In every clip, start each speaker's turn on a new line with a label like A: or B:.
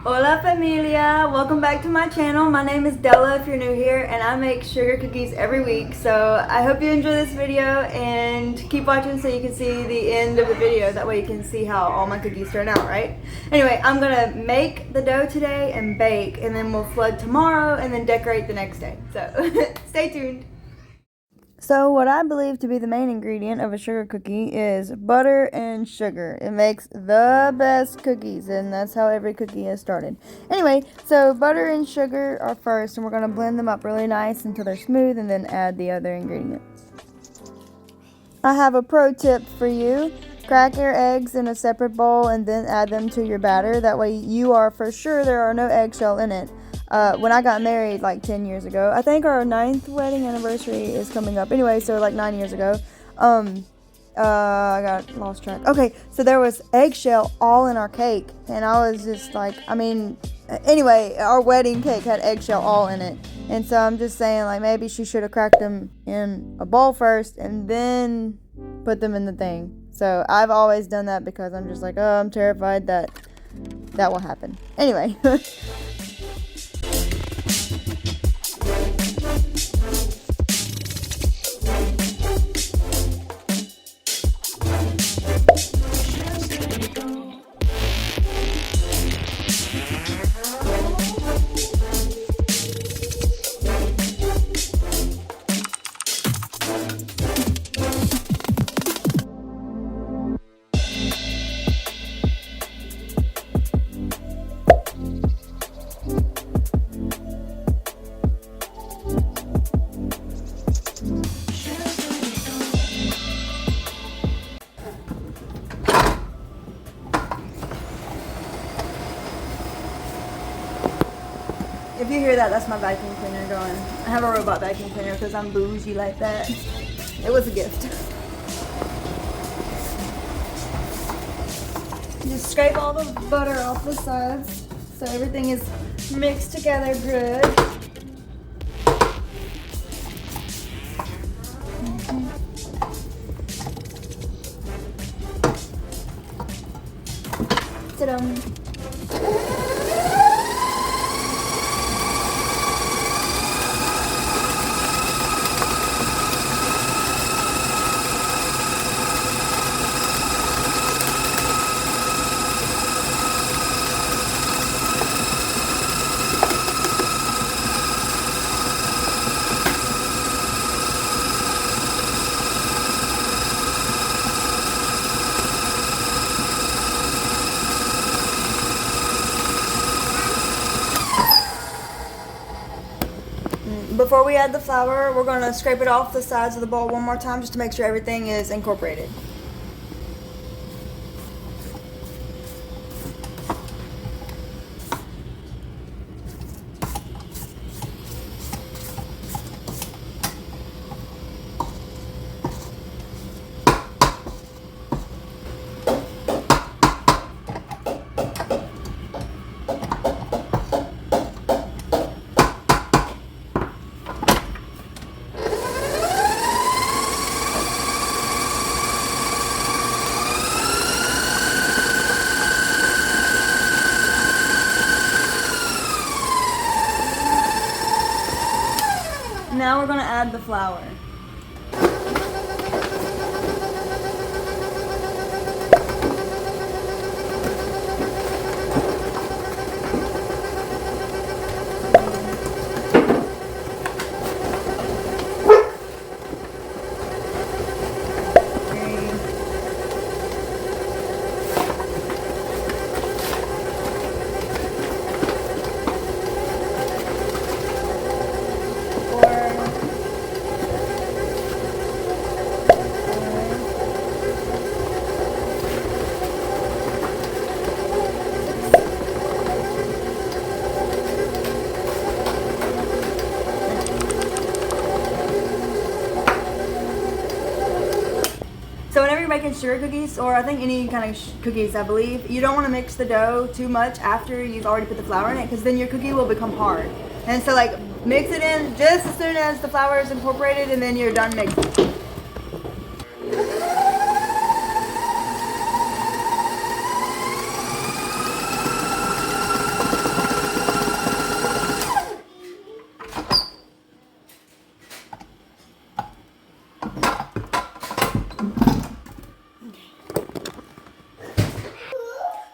A: Hola familia, welcome back to my channel. My name is Della if you're new here, and I make sugar cookies every week. So I hope you enjoy this video and keep watching so you can see the end of the video. That way you can see how all my cookies turn out, right? Anyway, I'm gonna make the dough today and bake, and then we'll flood tomorrow and then decorate the next day. So stay tuned. So what I believe to be the main ingredient of a sugar cookie is butter and sugar. It makes the best cookies, and that's how every cookie is started. Anyway, so butter and sugar are first, and we're going to blend them up really nice until they're smooth, and then add the other ingredients. I have a pro tip for you. Crack your eggs in a separate bowl and then add them to your batter. That way you are for sure there are no eggshell in it. When I got married like 10 years ago, I think our 9th wedding anniversary is coming up. Anyway, so like 9 years ago, I got lost track. Okay, so there was eggshell all in our cake, and I was just like, anyway, our wedding cake had eggshell all in it. And so I'm just saying, like, maybe she should have cracked them in a bowl first and then put them in the thing. So I've always done that because I'm just like, oh, I'm terrified that will happen. Anyway. If you hear that, that's my vacuum cleaner going. I have a robot vacuum cleaner because I'm bougie like that. It was a gift. Just scrape all the butter off the sides so everything is mixed together good. Sit down. Before we add the flour, we're going to scrape it off the sides of the bowl one more time just to make sure everything is incorporated. Now we're going to add the flour. So whenever you're making sugar cookies, or I think any kind of cookies, I believe, you don't want to mix the dough too much after you've already put the flour in it, because then your cookie will become hard. And so like mix it in just as soon as the flour is incorporated, and then you're done mixing.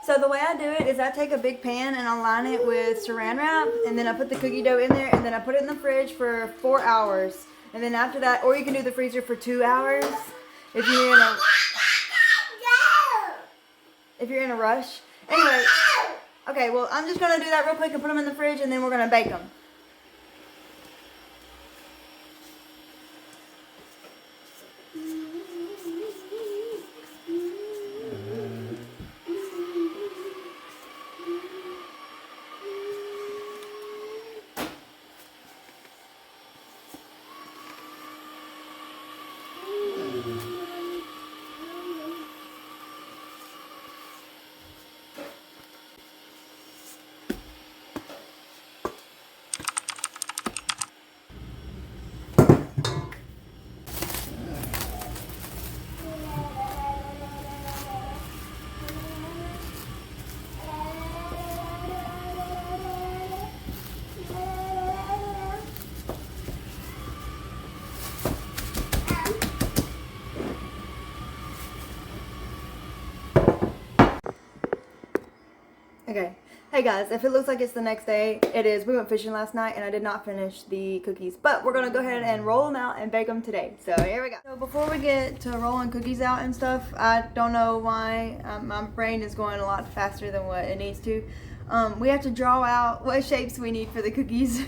A: So the way I do it is I take a big pan and I line it with saran wrap, and then I put the cookie dough in there, and then I put it in the fridge for 4 hours. And then after that, or you can do the freezer for 2 hours if you're in a rush. Anyway, okay, well, I'm just going to do that real quick and put them in the fridge, and then we're going to bake them. Okay. Hey guys, if it looks like it's the next day, it is. We went fishing last night and I did not finish the cookies. But we're going to go ahead and roll them out and bake them today. So here we go. So before we get to rolling cookies out and stuff, I don't know why my brain is going a lot faster than what it needs to. We have to draw out what shapes we need for the cookies.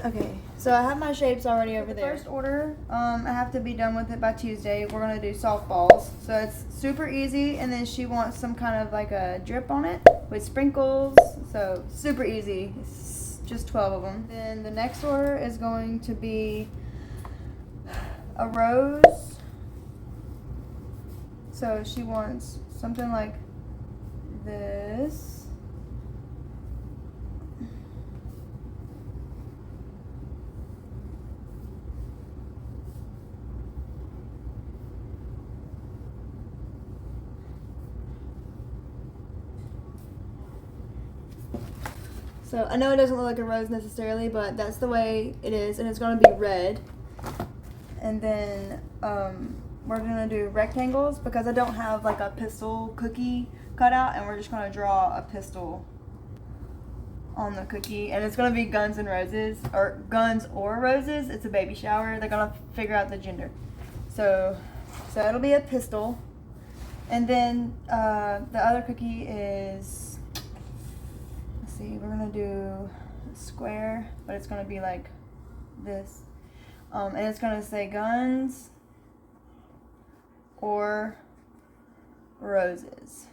A: Okay, so I have my shapes already over there. First order, I have to be done with it by Tuesday. We're going to do softballs. So it's super easy, and then she wants some kind of like a drip on it with sprinkles. So super easy. It's just 12 of them. Then the next order is going to be a rose. So she wants something like this. So I know it doesn't look like a rose necessarily, but that's the way it is, and it's going to be red. And then we're going to do rectangles because I don't have like a pistol cookie cut out, and we're just going to draw a pistol on the cookie. And it's going to be Guns and Roses, or Guns or Roses. It's a baby shower. They're going to figure out the gender. So it'll be a pistol. And then the other cookie is... See, we're gonna do a square, but it's gonna be like this, and it's gonna say Guns or Roses.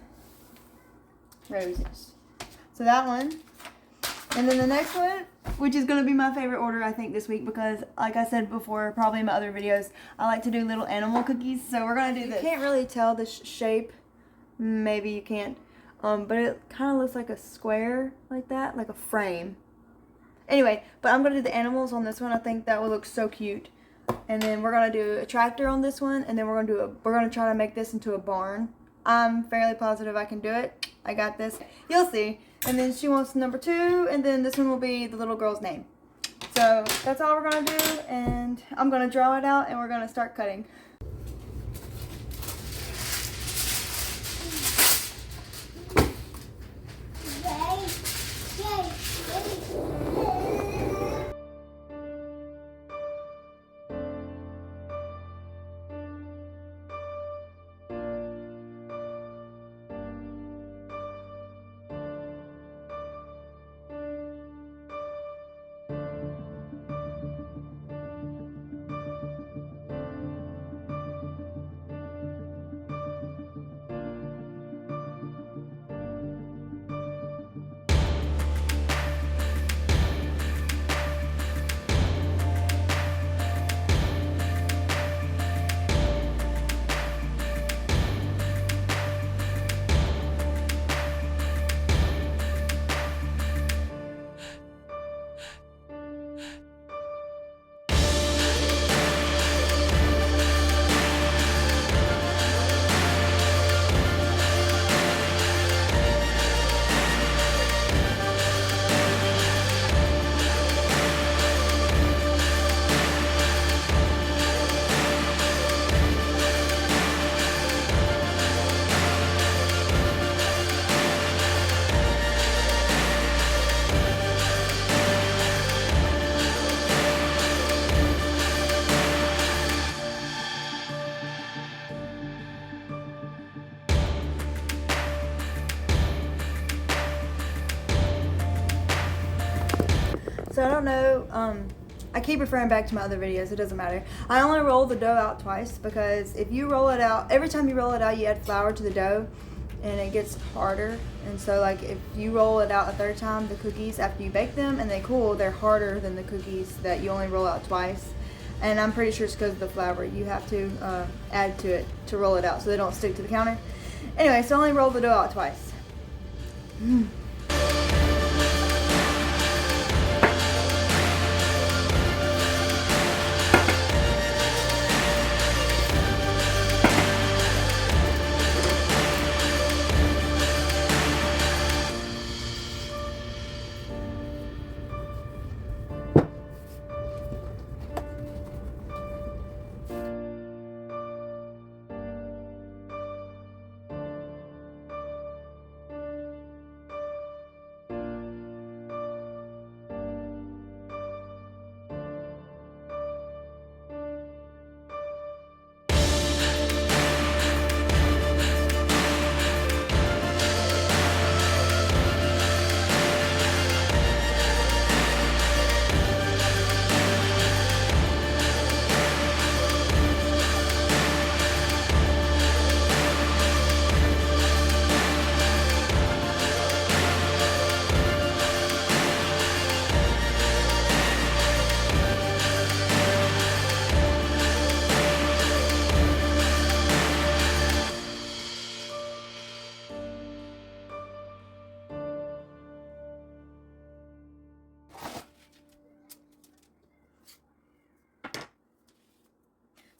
A: So that one, and then the next one, which is gonna be my favorite order I think this week, because like I said before, probably in my other videos, I like to do little animal cookies. So we're gonna do this. You can't really tell the shape. Maybe you can't. But it kind of looks like a square like that, like a frame. Anyway, but I'm going to do the animals on this one. I think that will look so cute. And then we're going to do a tractor on this one, and then we're going to try to make this into a barn. I'm fairly positive I can do it. I got this. You'll see. And then she wants number 2, and then this one will be the little girl's name. So that's all we're going to do, and I'm going to draw it out, and we're going to start cutting. So I don't know, I keep referring back to my other videos, it doesn't matter. I only roll the dough out twice because if you roll it out, every time you roll it out you add flour to the dough and it gets harder. And so like if you roll it out a third time, the cookies after you bake them and they cool, they're harder than the cookies that you only roll out twice. And I'm pretty sure it's because of the flour. You have to add to it to roll it out so they don't stick to the counter. Anyway, so only roll the dough out twice.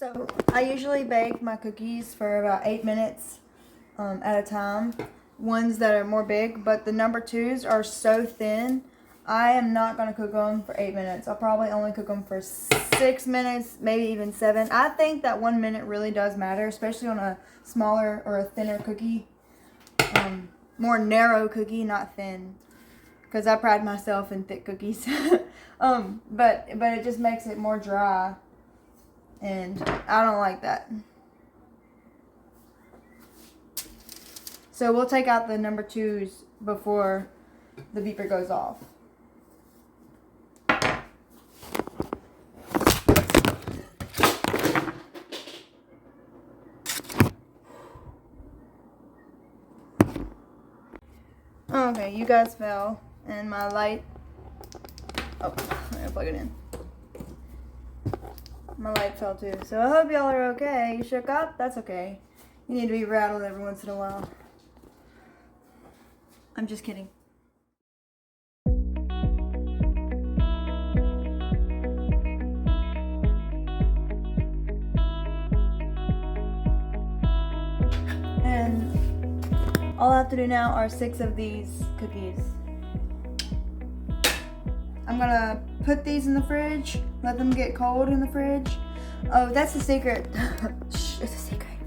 A: So I usually bake my cookies for about 8 minutes at a time. Ones that are more big, but the number 2s are so thin. I am not going to cook them for 8 minutes. I'll probably only cook them for 6 minutes, maybe even 7. I think that 1 minute really does matter, especially on a smaller or a thinner cookie. More narrow cookie, not thin. Because I pride myself in thick cookies. But it just makes it more dry. And I don't like that. So we'll take out the number 2s before the beeper goes off. Okay, you guys fell and my light. Oh, I'm gonna plug it in. My light fell too. So I hope y'all are okay. You shook up? That's okay. You need to be rattled every once in a while. I'm just kidding. And all I have to do now are 6 of these cookies. I'm gonna put these in the fridge, let them get cold in the fridge. Oh, that's the secret. Shh, it's a secret.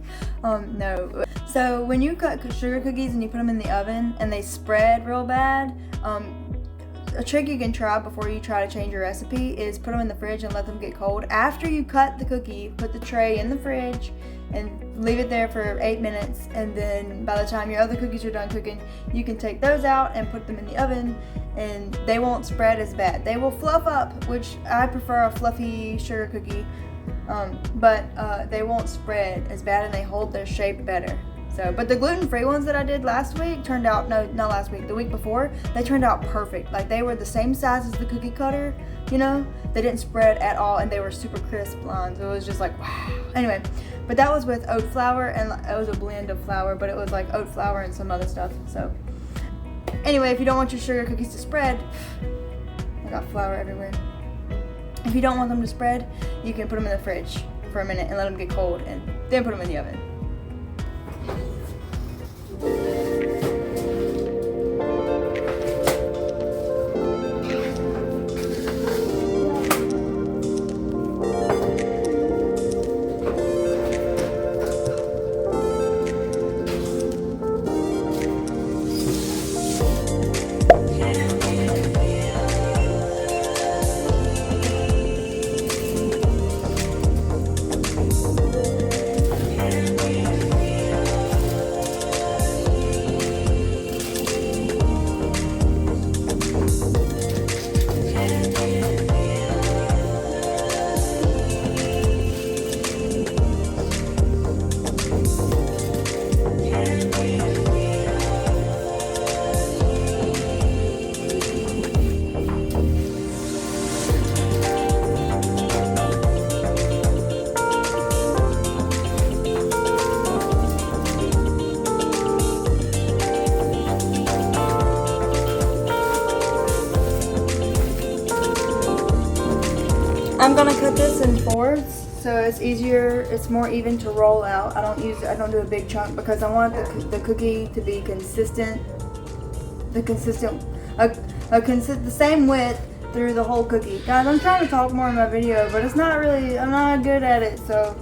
A: No. So when you cut sugar cookies and you put them in the oven and they spread real bad, a trick you can try before you try to change your recipe is put them in the fridge and let them get cold. After you cut the cookie, put the tray in the fridge and leave it there for 8 minutes, and then by the time your other cookies are done cooking, you can take those out and put them in the oven, and they won't spread as bad. They will fluff up, which I prefer a fluffy sugar cookie, but they won't spread as bad and they hold their shape better. So, but the gluten-free ones that I did last week turned out, no, not last week, the week before, they turned out perfect. Like, they were the same size as the cookie cutter, you know? They didn't spread at all, and they were super crisp lines. It was just like, wow. Anyway, but that was with oat flour, and it was a blend of flour, but it was like oat flour and some other stuff. So, anyway, if you don't want your sugar cookies to spread, I got flour everywhere. If you don't want them to spread, you can put them in the fridge for a minute and let them get cold, and then put them in the oven. so it's easier, it's more even to roll out. I don't do a big chunk because I want the cookie to be consistent, the same width through the whole cookie. Guys, I'm trying to talk more in my video, but it's not really, I'm not good at it, so.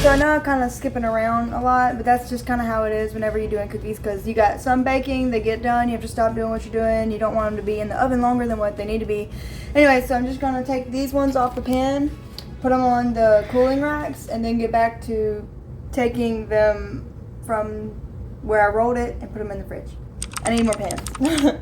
A: So I know I'm kind of skipping around a lot, but that's just kind of how it is whenever you're doing cookies, because you got some baking, they get done, you have to stop doing what you're doing, you don't want them to be in the oven longer than what they need to be. Anyway, so I'm just going to take these ones off the pan, put them on the cooling racks, and then get back to taking them from where I rolled it and put them in the fridge. I need more pans.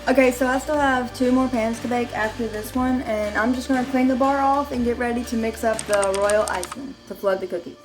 A: Okay, so I still have 2 more pans to bake after this one, and I'm just going to clean the bar off and get ready to mix up the royal icing to flood the cookies.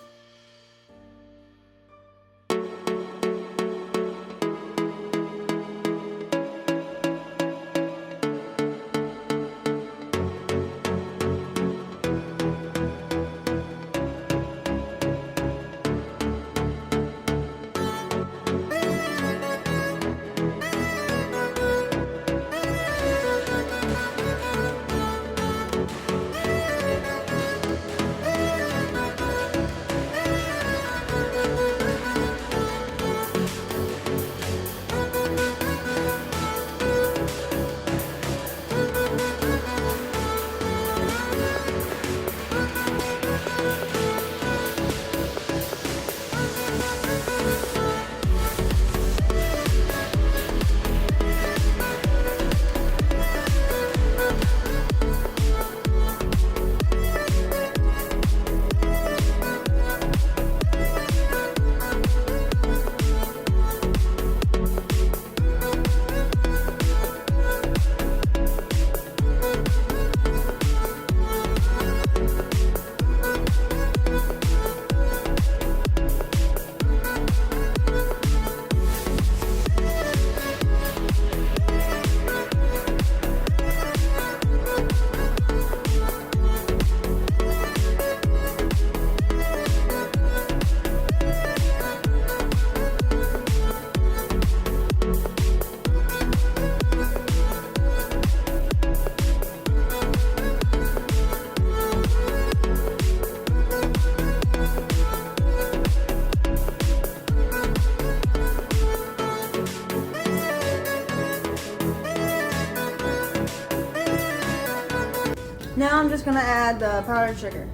A: Now I'm just going to add the powdered sugar.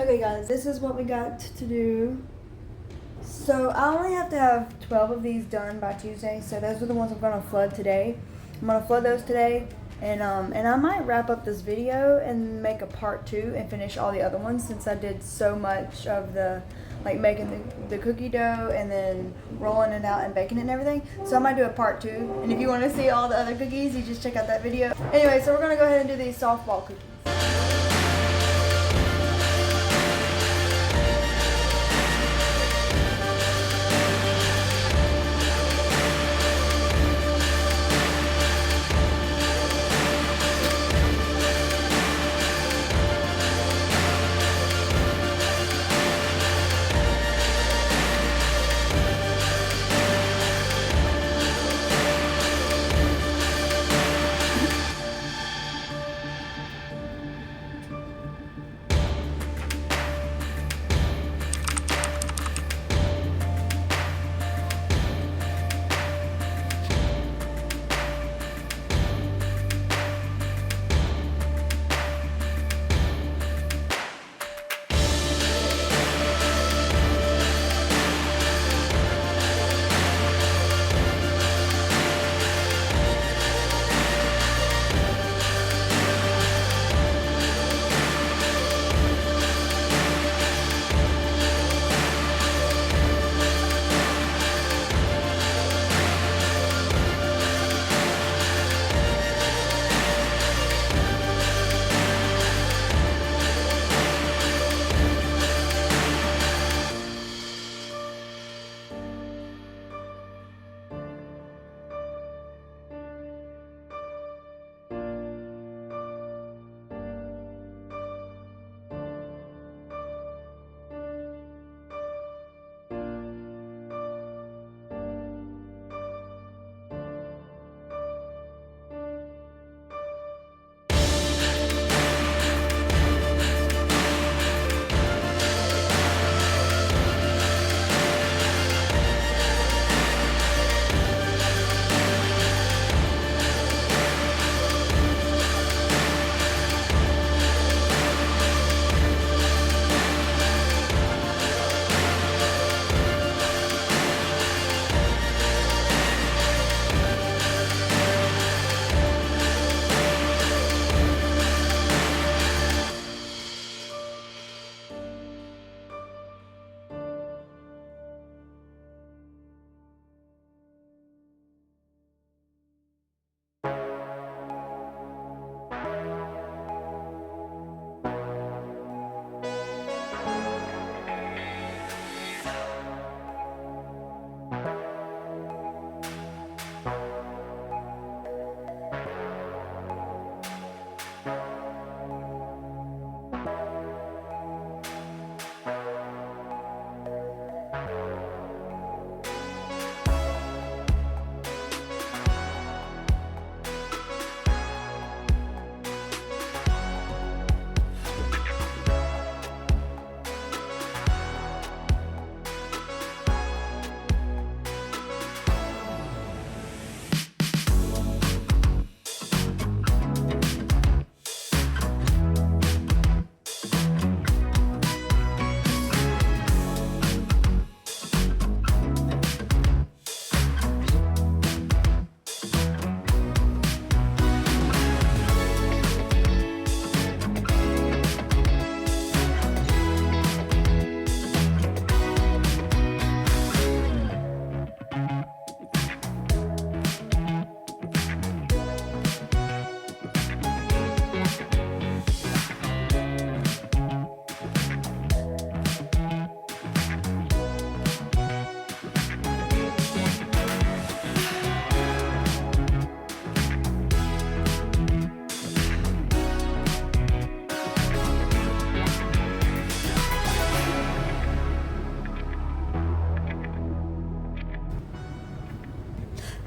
A: Okay guys, this is what we got to do. So I only have to have 12 of these done by Tuesday, so those are the ones I'm going to flood today. I'm going to flood those today, and I might wrap up this video and make a part 2 and finish all the other ones, since I did so much of the, like, making the cookie dough and then rolling it out and baking it and everything. So I might do a part 2, and if you want to see all the other cookies, you just check out that video. Anyway, so we're going to go ahead and do these softball cookies.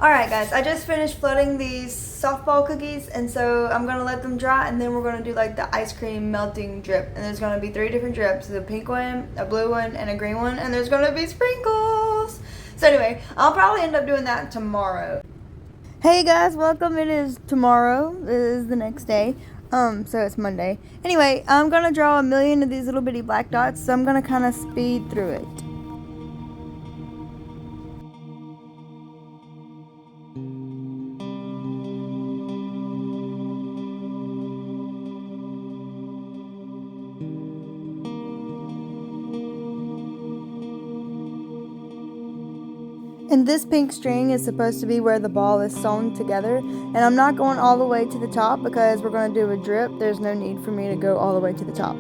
A: Alright guys, I just finished flooding these softball cookies, and so I'm going to let them dry, and then we're going to do like the ice cream melting drip. And there's going to be 3 different drips, a pink one, a blue one, and a green one, and there's going to be sprinkles. So anyway, I'll probably end up doing that tomorrow. Hey guys, welcome. It is tomorrow. It is the next day. So it's Monday. Anyway, I'm gonna draw a million of these little bitty black dots, so I'm gonna kind of speed through it. And this pink string is supposed to be where the ball is sewn together. And I'm not going all the way to the top because we're going to do a drip. There's no need for me to go all the way to the top.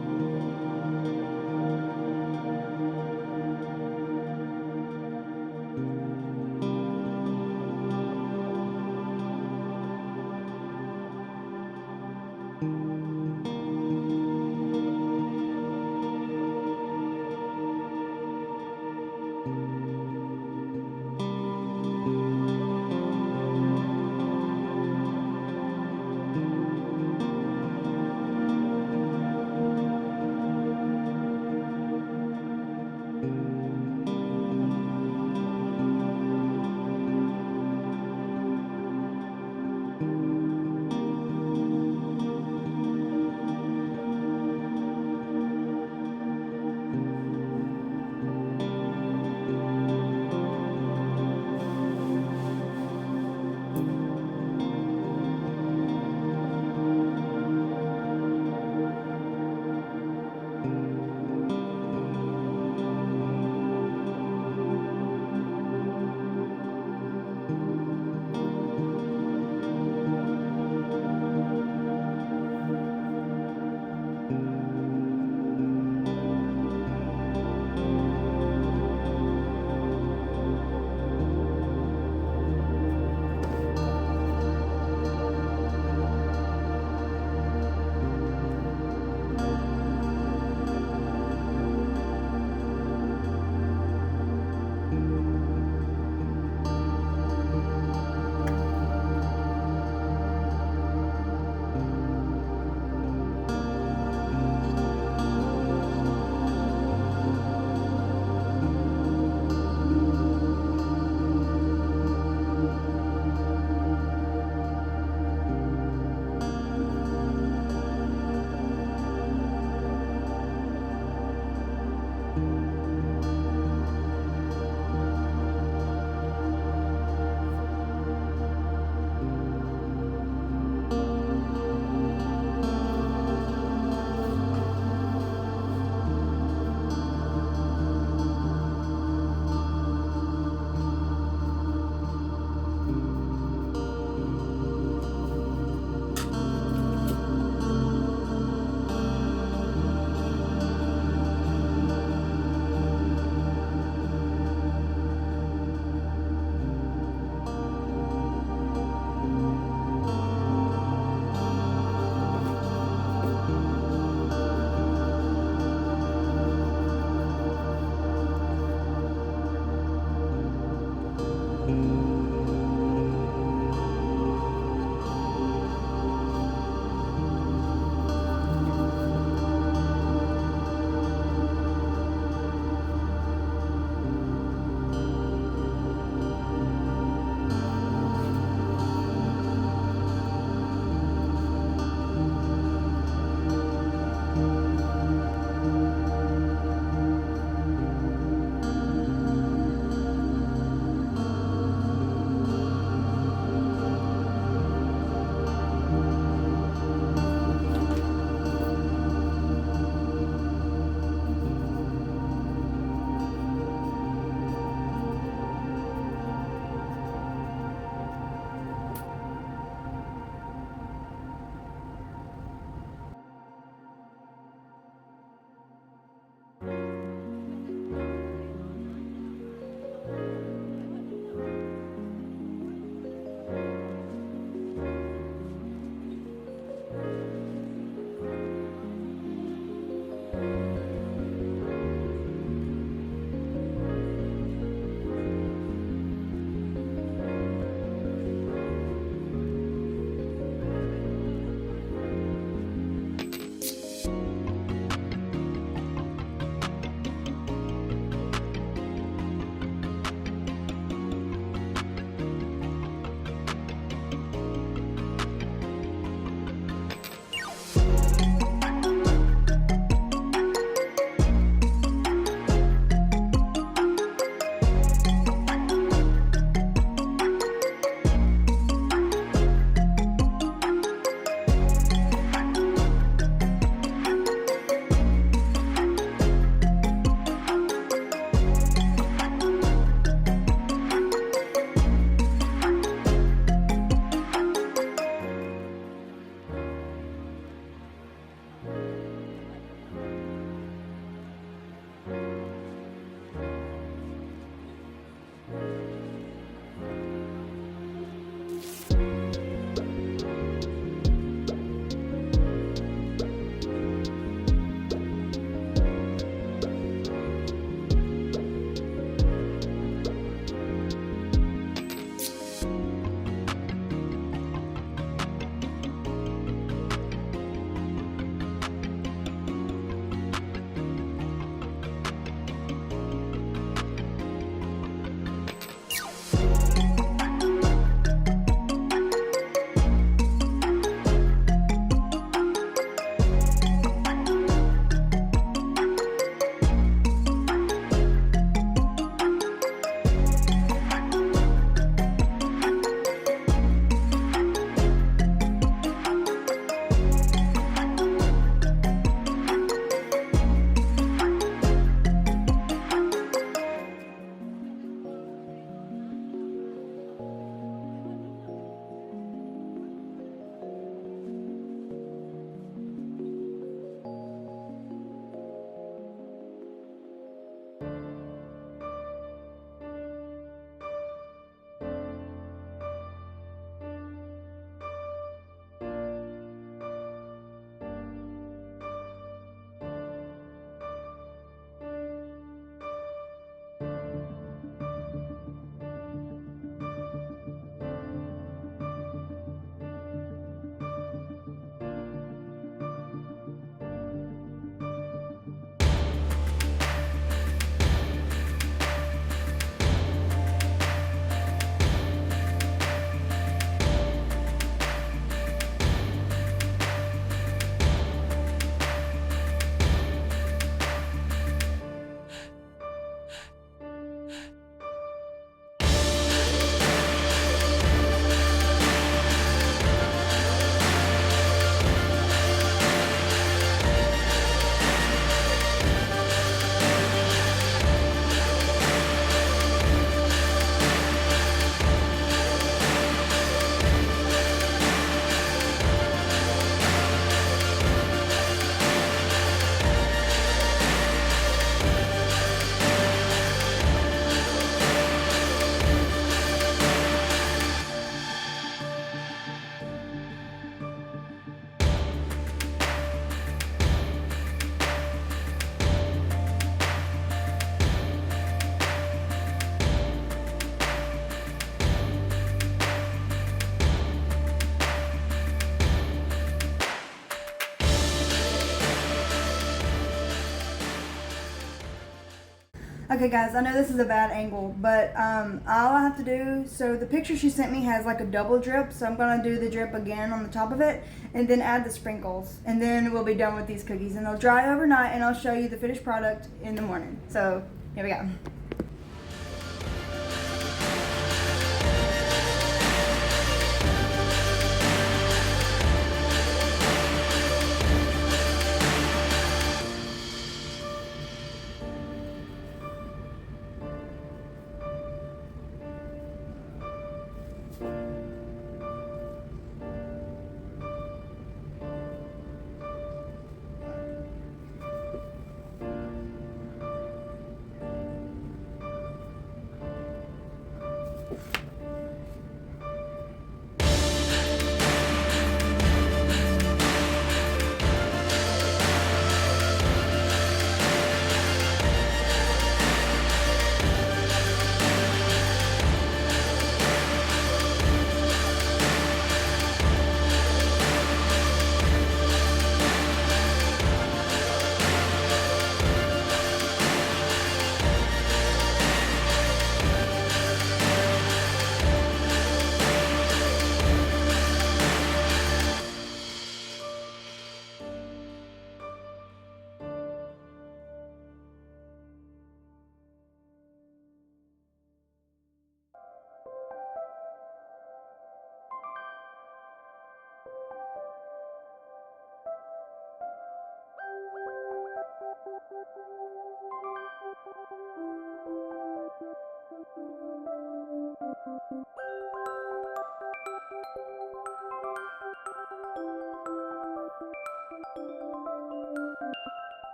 A: Okay guys, I know this is a bad angle, but all I have to do, so the picture she sent me has like a double drip, so I'm gonna do the drip again on the top of it and then add the sprinkles, and then we'll be done with these cookies, and they'll dry overnight, and I'll show you the finished product in the morning. So here we go.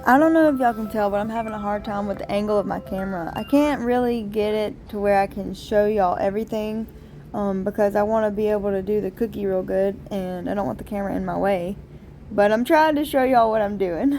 A: I don't know if y'all can tell, but I'm having a hard time with the angle of my camera. I can't really get it to where I can show y'all everything because I want to be able to do the cookie real good, and I don't want the camera in my way. But I'm trying to show y'all what I'm doing.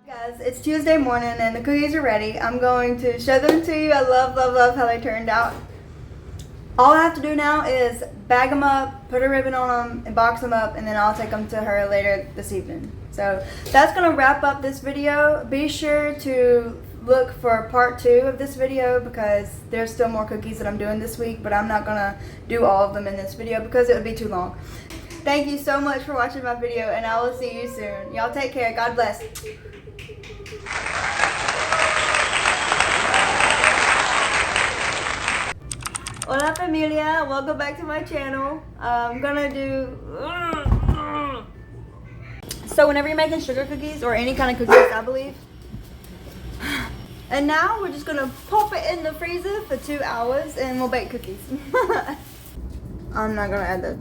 A: Guys, it's Tuesday morning and the cookies are ready. I'm going to show them to you. I love how they turned out. All I have to do now is bag them up, put a ribbon on them, and box them up, and then I'll take them to her later this evening. So that's going to wrap up this video. Be sure to look for part 2 of this video because there's still more cookies that I'm doing this week, but I'm not going to do all of them in this video because it would be too long. Thank you so much for watching my video, and I will see you soon. Y'all take care. God bless. Hola familia, welcome back to my channel. I'm gonna do so whenever you're making sugar cookies or any kind of cookies, I believe, and now we're just gonna pop it in the freezer for 2 hours and we'll bake cookies. I'm not gonna add the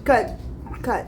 A: cut